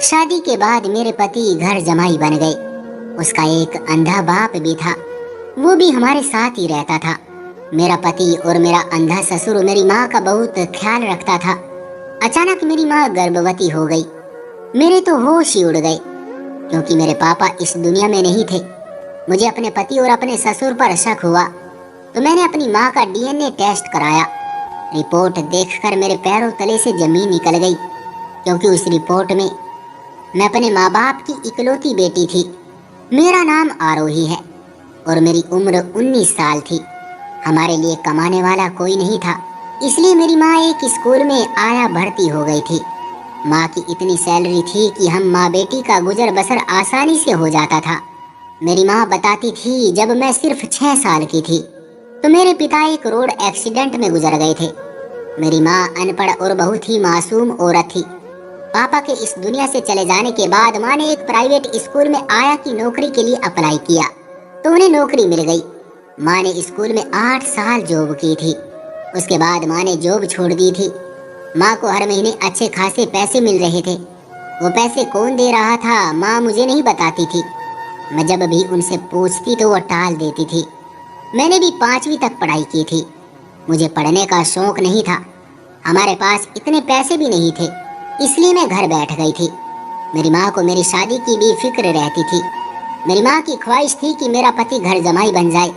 शादी के बाद मेरे पति घर जमाई बन गए। उसका एक अंधा बाप भी था, वो भी हमारे साथ ही रहता था। मेरा पति और मेरा अंधा ससुर मेरी माँ का बहुत ख्याल रखता था। अचानक मेरी माँ गर्भवती हो गई। मेरे तो होश ही उड़ गए, क्योंकि मेरे पापा इस दुनिया में नहीं थे। मुझे अपने पति और अपने ससुर पर शक हुआ, तो मैंने अपनी माँ का डीएनए टेस्ट कराया। रिपोर्ट देखकर मेरे पैरों तले से जमीन निकल गई, क्योंकि उस रिपोर्ट में मैं अपने माँ बाप की इकलौती बेटी थी। मेरा नाम आरोही है और मेरी उम्र 19 साल थी। हमारे लिए कमाने वाला कोई नहीं था, इसलिए मेरी माँ एक स्कूल में आया भर्ती हो गई थी। माँ की इतनी सैलरी थी कि हम माँ बेटी का गुजर बसर आसानी से हो जाता था। मेरी माँ बताती थी, जब मैं सिर्फ 6 साल की थी तो मेरे पिता एक रोड एक्सीडेंट में गुजर गए थे। मेरी माँ अनपढ़ और बहुत ही मासूम औरत थी। पापा के इस दुनिया से चले जाने के बाद माँ ने एक प्राइवेट स्कूल में आया की नौकरी के लिए अप्लाई किया, तो उन्हें नौकरी मिल गई। माँ ने स्कूल में 8 साल जॉब की थी। उसके बाद माँ ने जॉब छोड़ दी थी। माँ को हर महीने अच्छे खासे पैसे मिल रहे थे। वो पैसे कौन दे रहा था, माँ मुझे नहीं बताती थी। मैं जब भी उनसे पूछती तो वो टाल देती थी। मैंने भी 5वीं तक पढ़ाई की थी। मुझे पढ़ने का शौक नहीं था। हमारे पास इतने पैसे भी नहीं थे, इसलिए मैं घर बैठ गई थी। मेरी माँ को मेरी शादी की भी फिक्र रहती थी। मेरी माँ की ख्वाहिश थी कि मेरा पति घर जमाई बन जाए,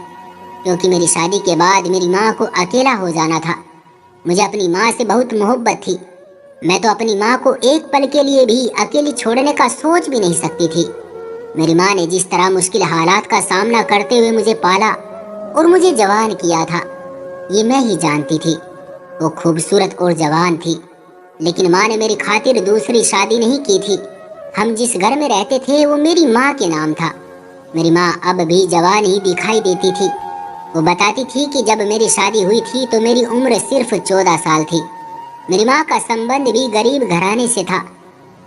क्योंकि मेरी शादी के बाद मेरी माँ को अकेला हो जाना था। मुझे अपनी माँ से बहुत मोहब्बत थी। मैं तो अपनी माँ को एक पल के लिए भी अकेली छोड़ने का सोच भी नहीं सकती थी। मेरी माँ ने जिस तरह मुश्किल हालात का सामना करते हुए मुझे पाला और मुझे जवान किया था, ये मैं ही जानती थी। वो खूबसूरत और जवान थी, लेकिन माँ ने मेरी खातिर दूसरी शादी नहीं की थी। हम जिस घर में रहते थे वो मेरी माँ के नाम था। मेरी माँ अब भी जवान ही दिखाई देती थी। वो बताती थी कि जब मेरी शादी हुई थी तो मेरी उम्र सिर्फ 14 साल थी। मेरी माँ का संबंध भी गरीब घराने से था।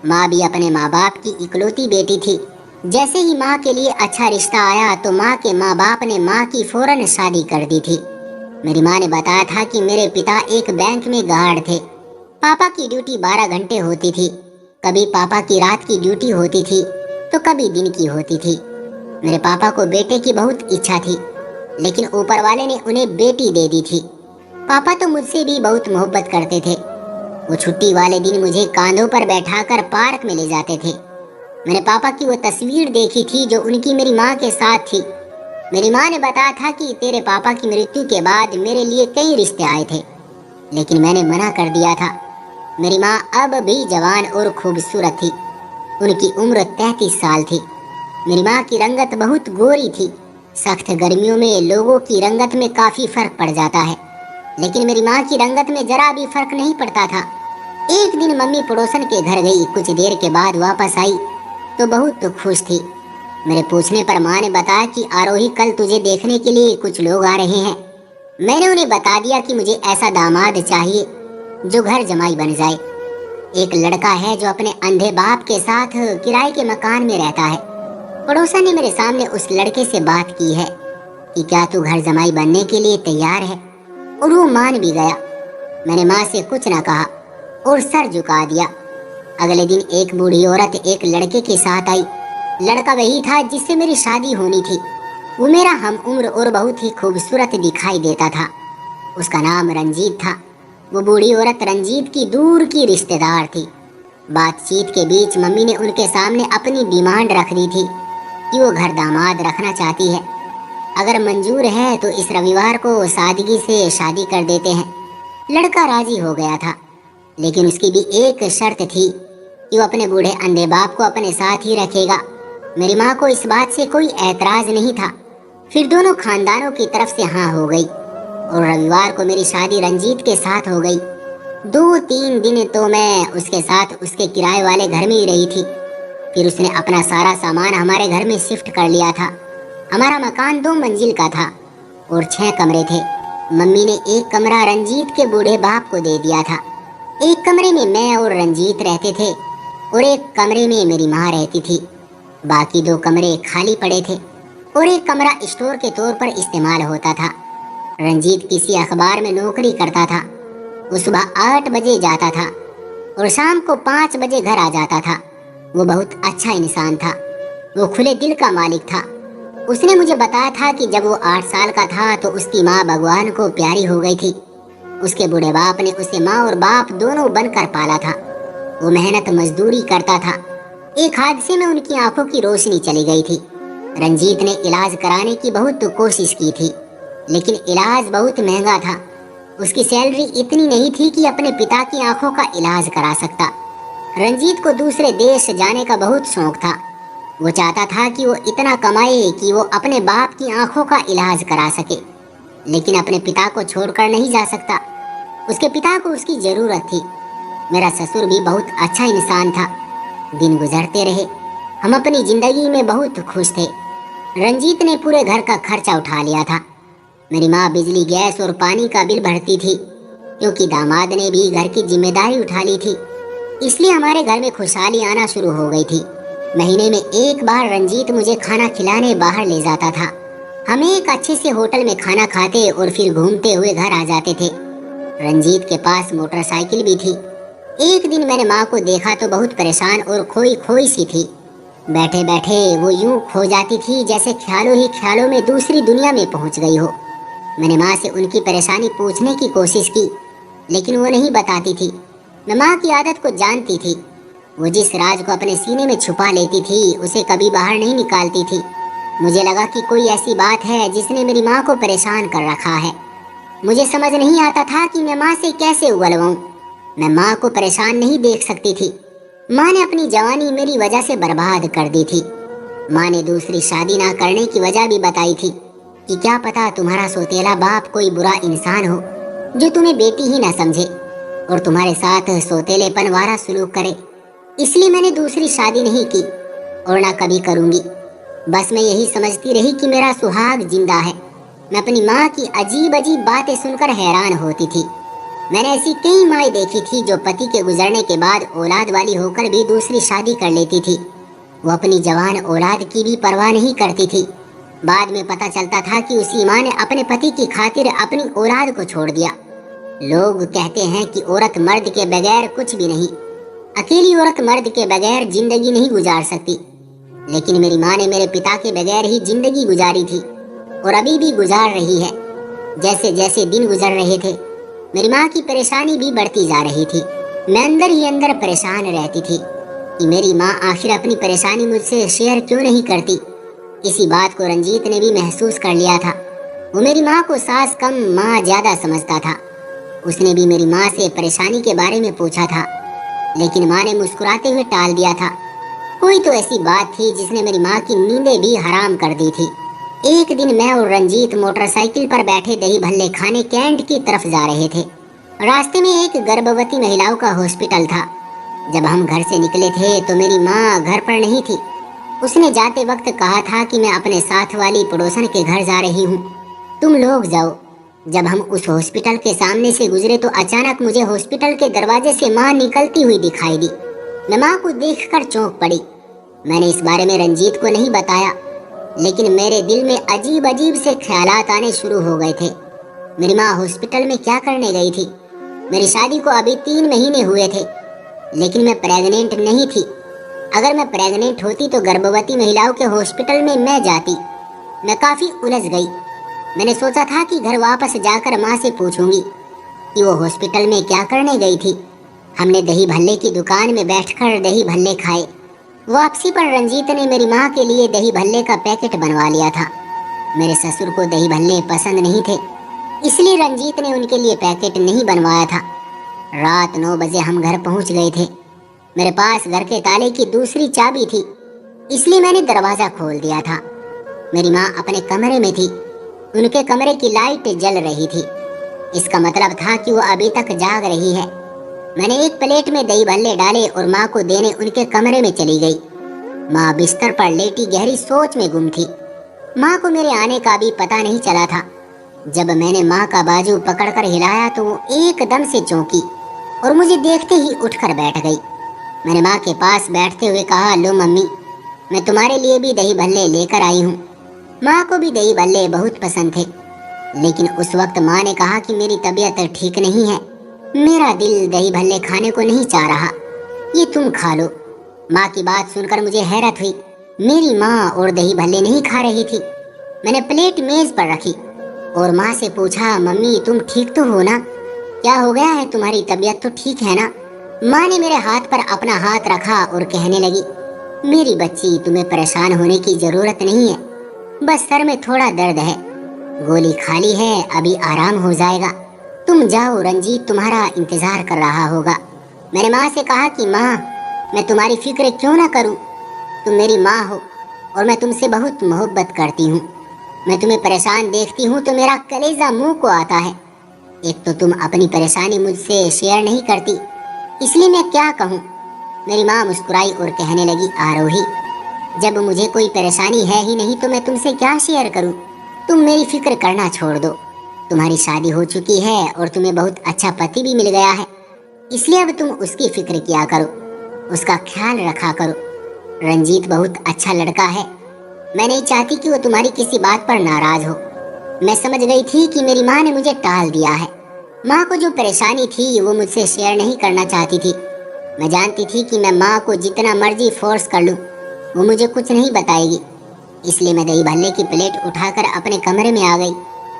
माँ भी अपने माँ बाप की इकलौती बेटी थी। जैसे ही माँ के लिए अच्छा रिश्ता आया तो माँ के माँ बाप ने माँ की फौरन शादी कर दी थी। मेरी माँ ने बताया था कि मेरे पिता एक बैंक में गार्ड थे। पापा की ड्यूटी 12 घंटे होती थी। कभी पापा की रात की ड्यूटी होती थी तो कभी दिन की होती थी। मेरे पापा को बेटे की बहुत इच्छा थी, लेकिन ऊपर वाले ने उन्हें बेटी दे दी थी। पापा तो मुझसे भी बहुत मोहब्बत करते थे। वो छुट्टी वाले दिन मुझे कांधों पर बैठाकर पार्क में ले जाते थे। मैंने पापा की वो तस्वीर देखी थी जो उनकी मेरी माँ के साथ थी। मेरी माँ ने बताया था कि तेरे पापा की मृत्यु के बाद मेरे लिए कई रिश्ते आए थे, लेकिन मैंने मना कर दिया था। मेरी माँ अब भी जवान और खूबसूरत थी। उनकी उम्र 33 साल थी। मेरी माँ की रंगत बहुत गोरी थी। सख्त गर्मियों में लोगों की रंगत में काफी फर्क पड़ जाता है, लेकिन मेरी माँ की रंगत में जरा भी फर्क नहीं पड़ता था। एक दिन मम्मी पड़ोसन के घर गई। कुछ देर के बाद वापस आई तो बहुत खुश थी। मेरे पूछने पर माँ ने बताया कि आरोही, कल तुझे देखने के लिए कुछ लोग आ रहे हैं। मैंने उन्हें बता दिया कि मुझे ऐसा दामाद चाहिए जो घर जमाई बन जाए। एक लड़का है जो अपने अंधे बाप के साथ किराए के मकान में रहता है। पड़ोसन ने मेरे सामने उस लड़के से बात की है कि क्या तू घर जमाई बनने के लिए तैयार है, और वो मान भी गया। मैंने माँ से कुछ न कहा और सर झुका दिया। अगले दिन एक बूढ़ी औरत एक लड़के के साथ आई। लड़का वही था जिससे मेरी शादी होनी थी। वो मेरा हम उम्र और बहुत ही खूबसूरत दिखाई देता था। उसका नाम रंजीत था। वो बूढ़ी औरत रंजीत की दूर की रिश्तेदार थी। बातचीत के बीच मम्मी ने उनके सामने अपनी डिमांड रख दी थी कि वो घर दामाद रखना चाहती है। अगर मंजूर है तो इस रविवार को सादगी से शादी कर देते हैं। लड़का राजी हो गया था, लेकिन उसकी भी एक शर्त थी कि वो अपने बूढ़े अंधे बाप को अपने साथ ही रखेगा। मेरी माँ को इस बात से कोई ऐतराज नहीं था। फिर दोनों खानदानों की तरफ से हाँ हो गई और रविवार को मेरी शादी रंजीत के साथ हो गई। 2-3 दिन तो मैं उसके साथ उसके किराए वाले घर में ही रही थी। फिर उसने अपना सारा सामान हमारे घर में शिफ्ट कर लिया था। हमारा मकान 2 मंजिल का था और 6 कमरे थे। मम्मी ने एक कमरा रंजीत के बूढ़े बाप को दे दिया था। एक कमरे में मैं और रंजीत रहते थे और एक कमरे में मेरी माँ रहती थी। बाकी 2 कमरे खाली पड़े थे और एक कमरा स्टोर के तौर पर इस्तेमाल होता था। रंजीत किसी अखबार में नौकरी करता था। वो सुबह 8 बजे जाता था और शाम को 5 बजे घर आ जाता था। वो बहुत अच्छा इंसान था। वो खुले दिल का मालिक था। उसने मुझे बताया था कि जब वो 8 साल का था तो उसकी माँ भगवान को प्यारी हो गई थी। उसके बूढ़े बाप ने उसे माँ और बाप दोनों बनकर पाला था। वो मेहनत मजदूरी करता था। एक हादसे में उनकी आंखों की रोशनी चली गई थी। रंजीत ने इलाज कराने की बहुत कोशिश की थी, लेकिन इलाज बहुत महंगा था। उसकी सैलरी इतनी नहीं थी कि अपने पिता की आंखों का इलाज करा सकता। रंजीत को दूसरे देश जाने का बहुत शौक था। वो चाहता था कि वो इतना कमाए कि वो अपने बाप की आंखों का इलाज करा सके, लेकिन अपने पिता को छोड़कर नहीं जा सकता। उसके पिता को उसकी जरूरत थी। मेरा ससुर भी बहुत अच्छा इंसान था। दिन गुजरते रहे। हम अपनी जिंदगी में बहुत खुश थे। रंजीत ने पूरे घर का खर्चा उठा लिया था। मेरी माँ बिजली, गैस और पानी का बिल भरती थी, क्योंकि दामाद ने भी घर की जिम्मेदारी उठा ली थी। इसलिए हमारे घर में खुशहाली आना शुरू हो गई थी। महीने में एक बार रंजीत मुझे खाना खिलाने बाहर ले जाता था। हम एक अच्छे से होटल में खाना खाते और फिर घूमते हुए घर आ जाते थे। रंजीत के पास मोटरसाइकिल भी थी। एक दिन मैंने माँ को देखा तो बहुत परेशान और खोई खोई सी थी। बैठे बैठे वो यूं खो जाती थी जैसे ख्यालों ही ख्यालों में दूसरी दुनिया में पहुंच गई हो। मैंने माँ से उनकी परेशानी पूछने की कोशिश की, लेकिन वो नहीं बताती थी। मैं माँ की आदत को जानती थी। वो जिस राज को अपने सीने में छुपा लेती थी उसे कभी बाहर नहीं निकालती थी। मुझे लगा कि कोई ऐसी बात है जिसने मेरी माँ को परेशान कर रखा है। मुझे समझ नहीं आता था कि मैं माँ से कैसे उगलवाऊं। मैं माँ को परेशान नहीं देख सकती थी। माँ ने अपनी जवानी मेरी वजह से बर्बाद कर दी थी। माँ ने दूसरी शादी ना करने की वजह भी बताई थी कि क्या पता तुम्हारा सौतेला बाप कोई बुरा इंसान हो जो तुम्हें बेटी ही ना समझे और तुम्हारे साथ सौतेलेपन वाला सलूक करे। इसलिए मैंने दूसरी शादी नहीं की और ना कभी करूंगी। बस मैं यही समझती रही कि मेरा सुहाग जिंदा है। मैं अपनी माँ की अजीब अजीब बातें सुनकर हैरान होती थी। मैंने ऐसी कई माएँ देखी थी जो पति के गुजरने के बाद औलाद वाली होकर भी दूसरी शादी कर लेती थी। वो अपनी जवान औलाद की भी परवाह नहीं करती थी। बाद में पता चलता था कि उसी माँ ने अपने पति की खातिर अपनी औलाद को छोड़ दिया। लोग कहते हैं कि औरत मर्द के बगैर कुछ भी नहीं। अकेली औरत मर्द के बगैर जिंदगी नहीं गुजार सकती, लेकिन मेरी माँ ने मेरे पिता के बगैर ही जिंदगी गुजारी थी और अभी भी गुजार रही है। जैसे जैसे दिन गुजर रहे थे मेरी माँ की परेशानी भी बढ़ती जा रही थी। मैं अंदर ही अंदर परेशान रहती थी कि मेरी माँ आखिर अपनी परेशानी मुझसे शेयर क्यों नहीं करती। इसी बात को रंजीत ने भी महसूस कर लिया था। वो मेरी माँ को सास कम माँ ज्यादा समझता था। उसने भी मेरी माँ से परेशानी के बारे में पूछा था, लेकिन माँ ने मुस्कुराते हुए टाल दिया था। कोई तो ऐसी बात थी जिसने मेरी माँ की नींदें भी हराम कर दी थी। एक दिन मैं और रंजीत मोटरसाइकिल पर बैठे दही भल्ले खाने कैंट की तरफ जा रहे थे। रास्ते में एक गर्भवती महिलाओं का हॉस्पिटल था। जब हम घर से निकले थे तो मेरी माँ घर पर नहीं थी। उसने जाते वक्त कहा था कि मैं अपने साथ वाली पड़ोसन के घर जा रही हूँ, तुम लोग जाओ। जब हम उस हॉस्पिटल के सामने से गुजरे तो अचानक मुझे हॉस्पिटल के दरवाजे से माँ निकलती हुई दिखाई दी। मैं माँ को देखकर चौंक पड़ी। मैंने इस बारे में रंजीत को नहीं बताया, लेकिन मेरे दिल में अजीब अजीब से ख्यालात आने शुरू हो गए थे। मेरी माँ हॉस्पिटल में क्या करने गई थी? मेरी शादी को अभी 3 महीने हुए थे, लेकिन मैं प्रेग्नेंट नहीं थी। अगर मैं प्रेग्नेंट होती तो गर्भवती महिलाओं के हॉस्पिटल में मैं जाती। मैं काफी उलझ गई। मैंने सोचा था कि घर वापस जाकर माँ से पूछूंगी कि वो हॉस्पिटल में क्या करने गई थी। हमने दही भल्ले की दुकान में बैठकर दही भल्ले खाए। वापसी पर रंजीत ने मेरी माँ के लिए दही भल्ले का पैकेट बनवा लिया था। मेरे ससुर को दही भल्ले पसंद नहीं थे, इसलिए रंजीत ने उनके लिए पैकेट नहीं बनवाया था। रात 9 बजे हम घर पहुंच गए थे। मेरे पास घर के ताले की दूसरी चाबी थी, इसलिए मैंने दरवाजा खोल दिया था। मेरी माँ अपने कमरे में थी। उनके कमरे की लाइट जल रही थी। इसका मतलब था कि वो अभी तक जाग रही है। मैंने एक प्लेट में दही भल्ले डाले और माँ को देने उनके कमरे में चली गई। माँ बिस्तर पर लेटी गहरी सोच में गुम थी। माँ को मेरे आने का भी पता नहीं चला था। जब मैंने माँ का बाजू पकड़कर हिलाया तो वो एकदम से चौंकी और मुझे देखते ही उठकर बैठ गई। मैंने माँ के पास बैठते हुए कहा, लो मम्मी, मैं तुम्हारे लिए भी दही भल्ले लेकर आई हूँ। माँ को भी दही भल्ले बहुत पसंद थे, लेकिन उस वक्त माँ ने कहा कि मेरी तबीयत ठीक नहीं है, मेरा दिल दही भल्ले खाने को नहीं चाह रहा, ये तुम खा लो। माँ की बात सुनकर मुझे हैरत हुई। मेरी माँ और दही भल्ले नहीं खा रही थी। मैंने प्लेट मेज पर रखी और माँ से पूछा, मम्मी तुम ठीक तो हो ना? क्या हो गया है, तुम्हारी तबीयत तो ठीक है ना? माँ ने मेरे हाथ पर अपना हाथ रखा और कहने लगी, मेरी बच्ची तुम्हें परेशान होने की जरूरत नहीं है, बस सर में थोड़ा दर्द है, गोली खाली है, अभी आराम हो जाएगा, तुम जाओ, रंजीत तुम्हारा इंतजार कर रहा होगा। मैंने माँ से कहा कि माँ मैं तुम्हारी फिक्र क्यों ना करूँ, तुम मेरी माँ हो और मैं तुमसे बहुत मोहब्बत करती हूँ। मैं तुम्हें परेशान देखती हूँ तो मेरा कलेजा मुंह को आता है। एक तो तुम अपनी परेशानी मुझसे शेयर नहीं करती, इसलिए मैं क्या कहूँ। मेरी माँ मुस्कुराई और कहने लगी, आरोही जब मुझे कोई परेशानी है ही नहीं तो मैं तुमसे क्या शेयर करूँ। तुम मेरी फिक्र करना छोड़ दो, तुम्हारी शादी हो चुकी है और तुम्हें बहुत अच्छा पति भी मिल गया है, इसलिए अब तुम उसकी फिक्र किया करो, उसका ख्याल रखा करो। रंजीत बहुत अच्छा लड़का है, मैं नहीं चाहती कि वो तुम्हारी किसी बात पर नाराज हो। मैं समझ गई थी कि मेरी माँ ने मुझे टाल दिया है। माँ को जो परेशानी थी वो मुझसे शेयर नहीं करना चाहती थी। मैं जानती थी कि मैं माँ को जितना मर्जी फोर्स कर लूँ वो मुझे कुछ नहीं बताएगी, इसलिए मैं दही भल्ले की प्लेट उठाकर अपने कमरे में आ गई।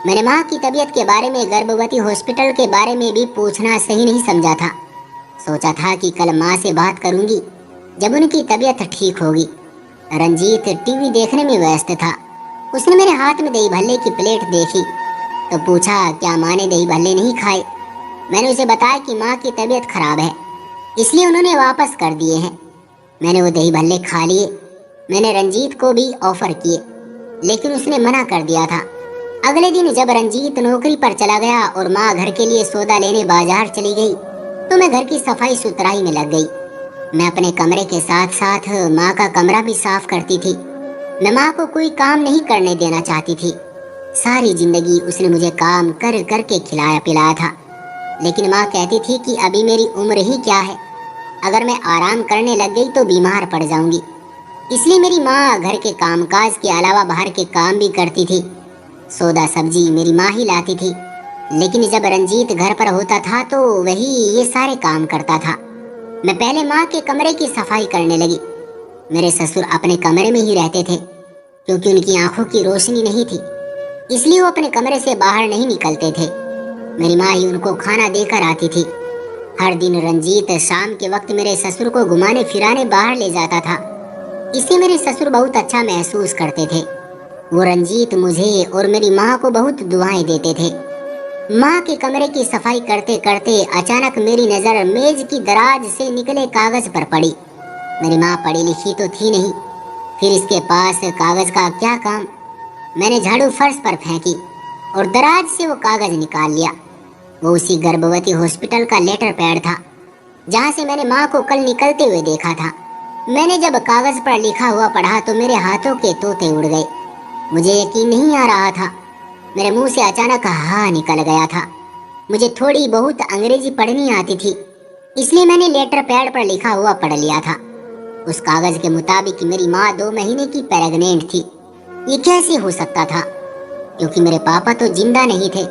मैंने माँ की तबीयत के बारे में, गर्भवती हॉस्पिटल के बारे में भी पूछना सही नहीं समझा था। सोचा था कि कल माँ से बात करूंगी जब उनकी तबीयत ठीक होगी। रंजीत टीवी देखने में व्यस्त था। उसने मेरे हाथ में दही भल्ले की प्लेट देखी तो पूछा, क्या माँ ने दही भल्ले नहीं खाए? मैंने उसे बताया कि माँ की तबीयत खराब है, इसलिए उन्होंने वापस कर दिए हैं। मैंने वो दही भल्ले खा लिए। मैंने रंजीत को भी ऑफर किए, लेकिन उसने मना कर दिया था। अगले दिन जब रंजीत नौकरी पर चला गया और माँ घर के लिए सौदा लेने बाजार चली गई तो मैं घर की सफाई सुथराई में लग गई। मैं अपने कमरे के साथ साथ माँ का कमरा भी साफ करती थी। मैं माँ को कोई काम नहीं करने देना चाहती थी। सारी जिंदगी उसने मुझे काम कर कर के खिलाया पिलाया था, लेकिन माँ कहती थी कि अभी मेरी उम्र ही क्या है, अगर मैं आराम करने लग गई तो बीमार पड़ जाऊंगी। इसलिए मेरी माँ घर के कामकाज के अलावा बाहर के काम भी करती थी। सौदा सब्जी मेरी माँ ही लाती थी, लेकिन जब रंजीत घर पर होता था तो वही ये सारे काम करता था। मैं पहले माँ के कमरे की सफाई करने लगी। मेरे ससुर अपने कमरे में ही रहते थे, क्योंकि उनकी आंखों की रोशनी नहीं थी, इसलिए वो अपने कमरे से बाहर नहीं निकलते थे। मेरी माँ ही उनको खाना देकर आती थी। हर दिन रंजीत शाम के वक्त मेरे ससुर को घुमाने फिराने बाहर ले जाता था। इससे मेरे ससुर बहुत अच्छा महसूस करते थे। वो रंजीत मुझे और मेरी माँ को बहुत दुआएं देते थे। माँ के कमरे की सफाई करते करते अचानक मेरी नजर मेज की दराज से निकले कागज पर पड़ी। मेरी माँ पढ़ी लिखी तो थी नहीं, फिर इसके पास कागज का क्या काम। मैंने झाड़ू फर्श पर फेंकी और दराज से वो कागज निकाल लिया। वो उसी गर्भवती हॉस्पिटल का लेटर पैड था जहाँ से मैंने माँ को कल निकलते हुए देखा था। मैंने जब कागज पर लिखा हुआ पढ़ा तो मेरे हाथों के तोते उड़ गए। मुझे यकीन नहीं आ रहा था। मेरे मुंह से अचानक हा निकल गया था। मुझे थोड़ी बहुत अंग्रेजी पढ़नी आती थी, इसलिए मैंने लेटर पैड पर लिखा हुआ पढ़ लिया था। उस कागज के मुताबिक मेरी माँ 2 महीने की प्रेग्नेंट थी। ये कैसे हो सकता था, क्योंकि मेरे पापा तो जिंदा नहीं थे।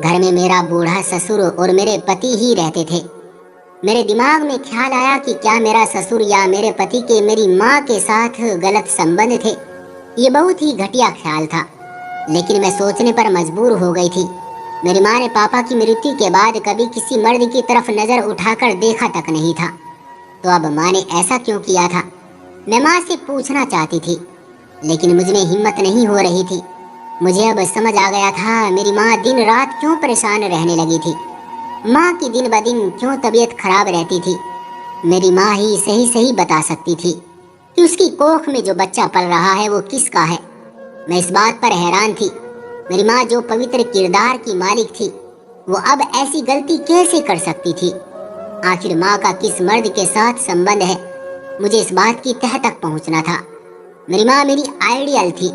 घर में मेरा बूढ़ा ससुर और मेरे पति ही रहते थे। मेरे दिमाग में ख्याल आया कि क्या मेरा ससुर या मेरे पति के मेरी माँ के साथ गलत संबंध थे। ये बहुत ही घटिया ख्याल था, लेकिन मैं सोचने पर मजबूर हो गई थी। मेरी माँ ने पापा की मृत्यु के बाद कभी किसी मर्द की तरफ नजर उठाकर देखा तक नहीं था, तो अब माँ ने ऐसा क्यों किया था? मैं माँ से पूछना चाहती थी, लेकिन मुझमें हिम्मत नहीं हो रही थी। मुझे अब समझ आ गया था मेरी माँ दिन रात क्यों परेशान रहने लगी थी। माँ की दिन ब दिन क्यों तबीयत खराब रहती थी। मेरी माँ ही सही सही बता सकती थी कि उसकी कोख में जो बच्चा पल रहा है वो किसका है। मैं इस बात पर हैरान थी। मेरी माँ जो पवित्र किरदार की मालिक थी, वो अब ऐसी गलती कैसे कर सकती थी। आखिर माँ का किस मर्द के साथ संबंध है, मुझे इस बात की तह तक पहुँचना था। मेरी माँ मेरी आइडियल थी,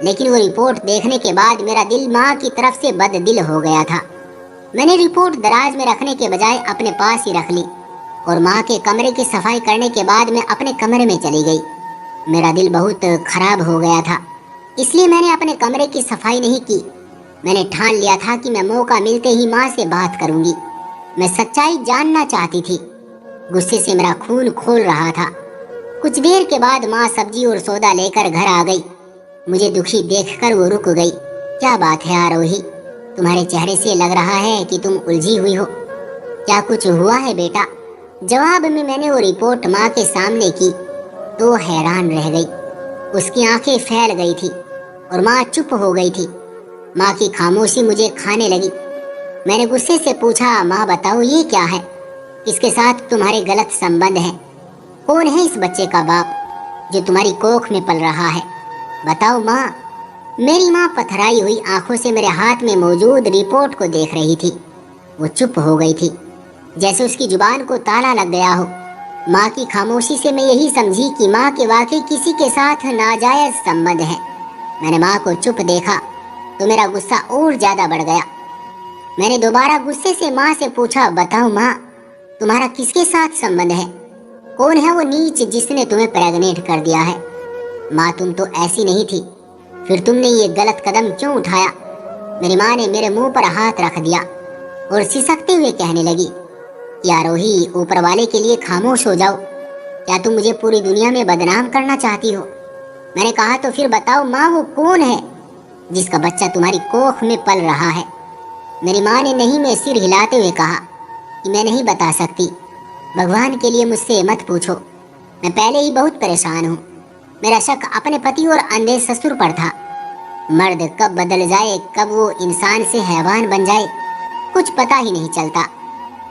लेकिन वो रिपोर्ट देखने के बाद मेरा दिल माँ की तरफ से बददिल हो गया था। मैंने रिपोर्ट दराज में रखने के बजाय अपने पास ही रख ली और माँ के कमरे की सफाई करने के बाद मैं अपने कमरे में चली गई। मेरा दिल बहुत खराब हो गया था, इसलिए मैंने अपने कमरे की सफाई नहीं की। मैंने ठान लिया था कि मैं मौका मिलते ही माँ से बात करूंगी। मैं सच्चाई जानना चाहती थी। गुस्से से मेरा खून खोल रहा था। कुछ देर के बाद माँ सब्जी और सौदा लेकर घर आ गई। मुझे दुखी देखकर वो रुक गई। क्या बात है आरोही, तुम्हारे चेहरे से लग रहा है कि तुम उलझी हुई हो। क्या कुछ हुआ है बेटा? जवाब में मैंने वो रिपोर्ट माँ के सामने की तो हैरान रह गई। उसकी आंखें फैल गई थी और माँ चुप हो गई थी। माँ की खामोशी मुझे खाने लगी। मैंने गुस्से से पूछा, माँ बताओ ये क्या है? किसके साथ तुम्हारे गलत संबंध हैं? कौन है इस बच्चे का बाप जो तुम्हारी कोख में पल रहा है? बताओ माँ। मेरी माँ पथराई हुई आंखों से मेरे हाथ में मौजूद रिपोर्ट को देख रही थी। वो चुप हो गई थी, जैसे उसकी जुबान को ताला लग गया हो। माँ की खामोशी से मैं यही समझी कि माँ के वाकई किसी के साथ नाजायज संबंध है। मैंने माँ को चुप देखा तो मेरा गुस्सा और ज्यादा बढ़ गया। मैंने दोबारा गुस्से से माँ से पूछा, बताओ माँ, तुम्हारा किसके साथ संबंध है? कौन है वो नीच जिसने तुम्हें प्रेग्नेंट कर दिया है? माँ तुम तो ऐसी नहीं थी, फिर तुमने ये गलत कदम क्यों उठाया? मेरी माँ ने मेरे मुंह पर हाथ रख दिया और सिसकते हुए कहने लगी, आरोही ऊपर वाले के लिए खामोश हो जाओ। क्या तुम मुझे पूरी दुनिया में बदनाम करना चाहती हो? मैंने कहा, तो फिर बताओ माँ, वो कौन है जिसका बच्चा तुम्हारी कोख में पल रहा है? मेरी माँ ने नहीं में सिर हिलाते हुए कहा कि मैं नहीं बता सकती। भगवान के लिए मुझसे मत पूछो, मैं पहले ही बहुत परेशान हूँ। मेरा शक अपने पति और अंधे ससुर पर था। मर्द कब बदल जाए, कब वो इंसान से हैवान बन जाए, कुछ पता ही नहीं चलता।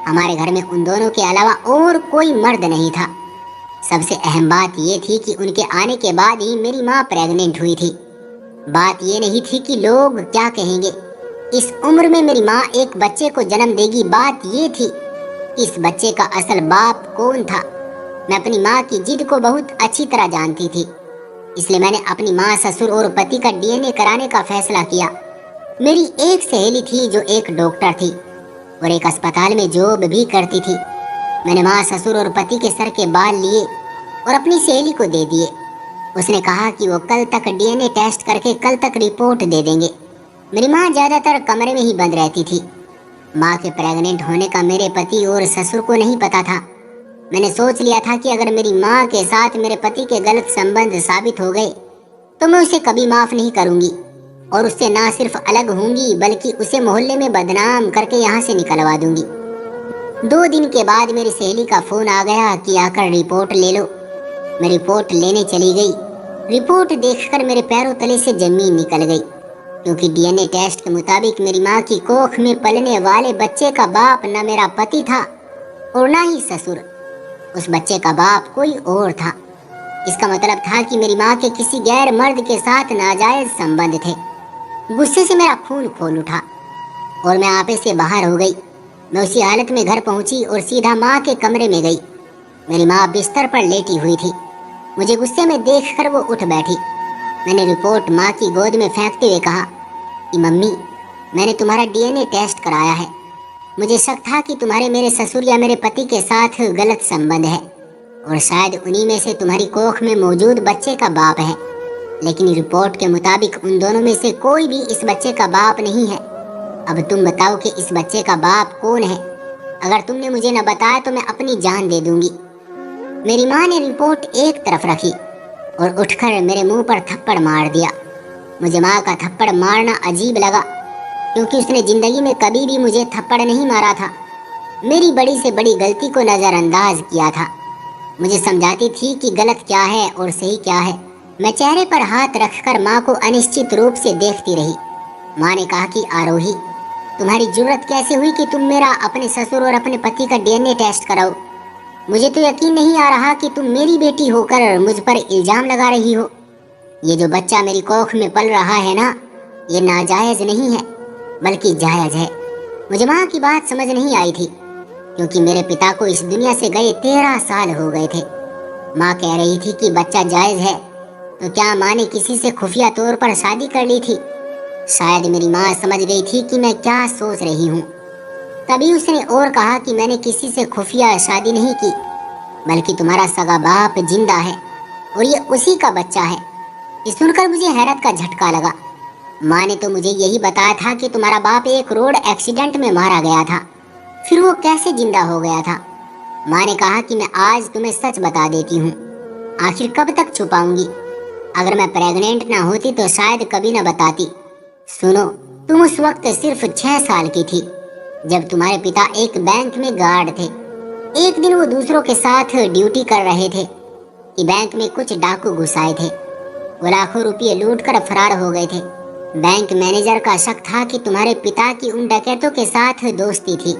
हमारे घर में उन दोनों के अलावा और कोई मर्द नहीं था। सबसे अहम बात ये थी कि उनके आने के बाद ही मेरी माँ प्रेग्नेंट हुई थी। बात ये नहीं थी कि लोग क्या कहेंगे। इस उम्र में मेरी माँ एक बच्चे को जन्म देगी। बात ये थी इस बच्चे का असल बाप कौन था। मैं अपनी माँ की जिद को बहुत अच्छी तरह जानती थी, इसलिए मैंने अपनी माँ, ससुर और पति का डीएनए कराने का फैसला किया। मेरी एक सहेली थी जो एक डॉक्टर थी और एक अस्पताल में जॉब भी करती थी। मैंने माँ, ससुर और पति के सर के बाल लिए और अपनी सहेली को दे दिए। उसने कहा कि वो कल तक डीएनए टेस्ट करके कल तक रिपोर्ट दे देंगे। मेरी माँ ज़्यादातर कमरे में ही बंद रहती थी। माँ के प्रेग्नेंट होने का मेरे पति और ससुर को नहीं पता था। मैंने सोच लिया था कि अगर मेरी माँ के साथ मेरे पति के गलत संबंध साबित हो गए तो मैं उसे कभी माफ़ नहीं करूँगी और उससे ना सिर्फ अलग होंगी बल्कि उसे मोहल्ले में बदनाम करके यहाँ से निकलवा दूंगी। 2 दिन के बाद मेरी सहेली का फ़ोन आ गया कि आकर रिपोर्ट ले लो। मैं रिपोर्ट लेने चली गई। रिपोर्ट देखकर मेरे पैरों तले से ज़मीन निकल गई, क्योंकि डीएनए टेस्ट के मुताबिक मेरी माँ की कोख में पलने वाले बच्चे का बाप न मेरा पति था और न ही ससुर। उस बच्चे का बाप कोई और था। इसका मतलब था कि मेरी माँ के किसी गैर मर्द के साथ नाजायज संबंध थे। गुस्से से मेरा खून खोल उठा और मैं आपे से बाहर हो गई। मैं उसी हालत में घर पहुंची और सीधा माँ के कमरे में गई। मेरी माँ बिस्तर पर लेटी हुई थी। मुझे गुस्से में देखकर वो उठ बैठी। मैंने रिपोर्ट माँ की गोद में फेंकते हुए कहा कि मम्मी, मैंने तुम्हारा डीएनए टेस्ट कराया है। मुझे शक था कि तुम्हारे मेरे ससुर या मेरे पति के साथ गलत संबंध है और शायद उन्हीं में से तुम्हारी कोख में मौजूद बच्चे का बाप है। लेकिन रिपोर्ट के मुताबिक उन दोनों में से कोई भी इस बच्चे का बाप नहीं है। अब तुम बताओ कि इस बच्चे का बाप कौन है? अगर तुमने मुझे न बताया तो मैं अपनी जान दे दूंगी। मेरी माँ ने रिपोर्ट एक तरफ रखी और उठकर मेरे मुंह पर थप्पड़ मार दिया। मुझे माँ का थप्पड़ मारना अजीब लगा, क्योंकि उसने जिंदगी में कभी भी मुझे थप्पड़ नहीं मारा था। मेरी बड़ी से बड़ी गलती को नज़रअंदाज किया था। मुझे समझाती थी कि गलत क्या है और सही क्या है। मैं चेहरे पर हाथ रखकर माँ को अनिश्चित रूप से देखती रही। माँ ने कहा कि आरोही, तुम्हारी जुर्रत कैसे हुई कि तुम मेरा, अपने ससुर और अपने पति का डीएनए टेस्ट कराओ? मुझे तो यकीन नहीं आ रहा कि तुम मेरी बेटी होकर मुझ पर इल्ज़ाम लगा रही हो। ये जो बच्चा मेरी कोख में पल रहा है ना, ये नाजायज़ नहीं है बल्कि जायज़ है। मुझे माँ की बात समझ नहीं आई थी, क्योंकि मेरे पिता को इस दुनिया से गए 13 साल हो गए थे। माँ कह रही थी कि बच्चा जायज़ है, तो क्या माँ ने किसी से खुफिया तौर पर शादी कर ली थी? शायद मेरी माँ समझ गई थी कि मैं क्या सोच रही हूँ। तभी उसने और कहा कि मैंने किसी से खुफिया शादी नहीं की, बल्कि तुम्हारा सगा बाप जिंदा है और ये उसी का बच्चा है। ये सुनकर मुझे हैरत का झटका लगा। माँ ने तो मुझे यही बताया था कि तुम्हारा बाप एक रोड एक्सीडेंट में मारा गया था, फिर वो कैसे जिंदा हो गया था। माँ ने कहा कि मैं आज तुम्हें सच बता देती हूँ। आखिर कब तक छुपाऊंगी? अगर मैं प्रेग्नेंट ना होती तो शायद कभी ना बताती। सुनो, तुम उस वक्त सिर्फ 6 साल की थी जब तुम्हारे पिता एक बैंक में गार्ड थे। एक दिन वो दूसरों के साथ ड्यूटी कर रहे थे कि बैंक में कुछ डाकू घुस आए थे। वो लाखों रुपये लूट कर फरार हो गए थे। बैंक मैनेजर का शक था कि तुम्हारे पिता की उन डकैतों के साथ दोस्ती थी,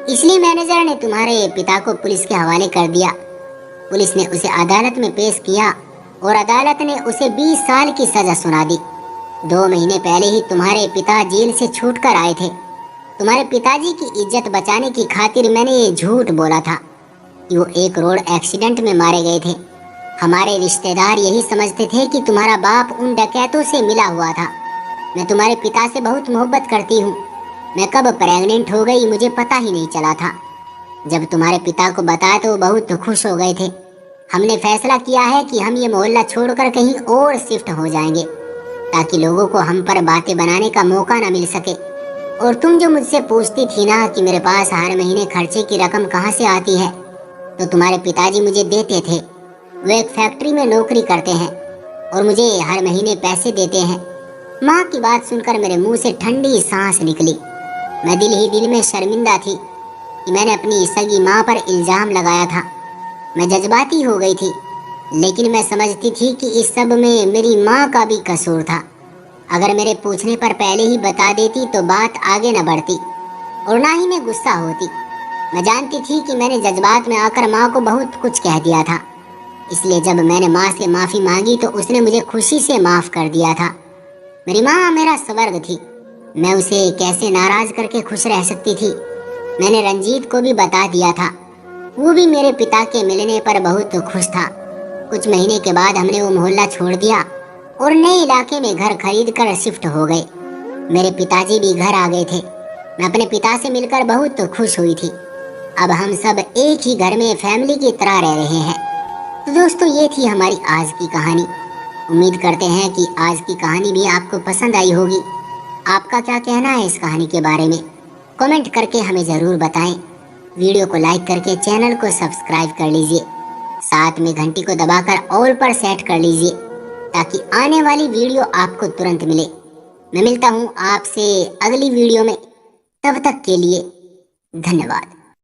इसलिए मैनेजर ने तुम्हारे पिता को पुलिस के हवाले कर दिया। पुलिस ने उसे अदालत में पेश किया और अदालत ने उसे 20 साल की सजा सुना दी। 2 महीने पहले ही तुम्हारे पिता जेल से छूट कर आए थे। तुम्हारे पिताजी की इज्जत बचाने की खातिर मैंने ये झूठ बोला था कि वो एक रोड एक्सीडेंट में मारे गए थे। हमारे रिश्तेदार यही समझते थे कि तुम्हारा बाप उन डकैतों से मिला हुआ था। मैं तुम्हारे पिता से बहुत मोहब्बत करती हूँ। मैं कब प्रेग्नेंट हो गई मुझे पता ही नहीं चला था। जब तुम्हारे पिता को बताया तो वो बहुत खुश हो गए थे। हमने फैसला किया है कि हम ये मोहल्ला छोड़कर कहीं और शिफ्ट हो जाएंगे ताकि लोगों को हम पर बातें बनाने का मौका न मिल सके। और तुम जो मुझसे पूछती थी ना कि मेरे पास हर महीने खर्चे की रकम कहाँ से आती है, तो तुम्हारे पिताजी मुझे देते थे। वो एक फैक्ट्री में नौकरी करते हैं और मुझे हर महीने पैसे देते हैं। माँ की बात सुनकर मेरे मुंह से ठंडी सांस निकली। मैं दिल ही दिल में शर्मिंदा थी कि मैंने अपनी सगी माँ पर इल्जाम लगाया था। मैं जज्बाती हो गई थी, लेकिन मैं समझती थी कि इस सब में मेरी माँ का भी कसूर था। अगर मेरे पूछने पर पहले ही बता देती तो बात आगे न बढ़ती और ना ही मैं गुस्सा होती। मैं जानती थी कि मैंने जज्बात में आकर माँ को बहुत कुछ कह दिया था, इसलिए जब मैंने माँ से माफ़ी मांगी तो उसने मुझे खुशी से माफ़ कर दिया था। मेरी माँ मेरा स्वर्ग थी। मैं उसे कैसे नाराज़ करके खुश रह सकती थी। मैंने रंजीत को भी बता दिया था। वो भी मेरे पिता के मिलने पर बहुत खुश था। कुछ महीने के बाद हमने वो मोहल्ला छोड़ दिया और नए इलाके में घर खरीद कर शिफ्ट हो गए। मेरे पिताजी भी घर आ गए थे। मैं अपने पिता से मिलकर बहुत खुश हुई थी। अब हम सब एक ही घर में फैमिली की तरह रह रहे हैं। तो दोस्तों, ये थी हमारी आज की कहानी। उम्मीद करते हैं कि आज की कहानी भी आपको पसंद आई होगी। आपका क्या कहना है इस कहानी के बारे में? कमेंट करके हमें ज़रूर बताएं। वीडियो को लाइक करके चैनल को सब्सक्राइब कर लीजिए। साथ में घंटी को दबाकर ऑल पर सेट कर लीजिए ताकि आने वाली वीडियो आपको तुरंत मिले। मैं मिलता हूँ आपसे अगली वीडियो में। तब तक के लिए धन्यवाद।